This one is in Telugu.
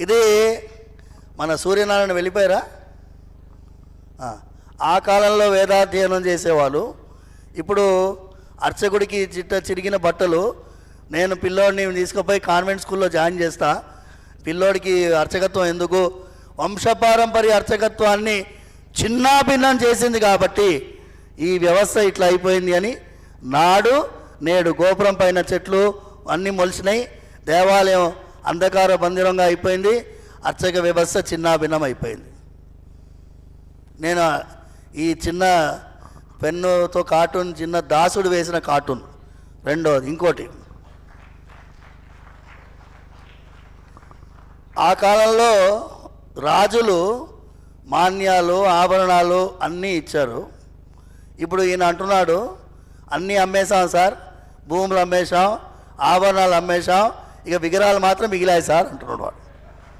ఇది మన సూర్యనారాయణ వెళ్ళిపోయారా? ఆ కాలంలో వేదాధ్యయనం చేసేవాళ్ళు ఇప్పుడు అర్చకుడికి చిరిగిన బట్టలు, నేను పిల్లోడిని తీసుకుపోయి కాన్వెంట్ స్కూల్లో జాయిన్ చేస్తా, పిల్లోడికి అర్చకత్వం ఎందుకు, వంశపారంపర్య అర్చకత్వాన్ని చిన్నాభిన్నం చేసింది కాబట్టి ఈ వ్యవస్థ ఇట్లా అయిపోయింది అని నేడు గోపురం పైన చెట్లు అన్నీ మొలిచినాయి, దేవాలయం అంధకార బందిరంగా అయిపోయింది, అర్చక వ్యవస్థ చిన్నాభిన్నం అయిపోయింది. నేను ఈ చిన్న పెన్నుతో కార్టూన్, చిన్న దాసుడు వేసిన కార్టూన్. రెండోది ఇంకోటి, ఆ కాలంలో రాజులు మాన్యాలు ఆభరణాలు అన్నీ ఇచ్చారు. ఇప్పుడు ఈయన అంటున్నాడు అన్నీ అమ్మేశాం సార్, భూములు అమ్మేశాం, ఆభరణాలు అమ్మేశాం, ఇక విగ్రహాలు మాత్రం మిగిలాయి సార్ అంటున్నాడు వాడు.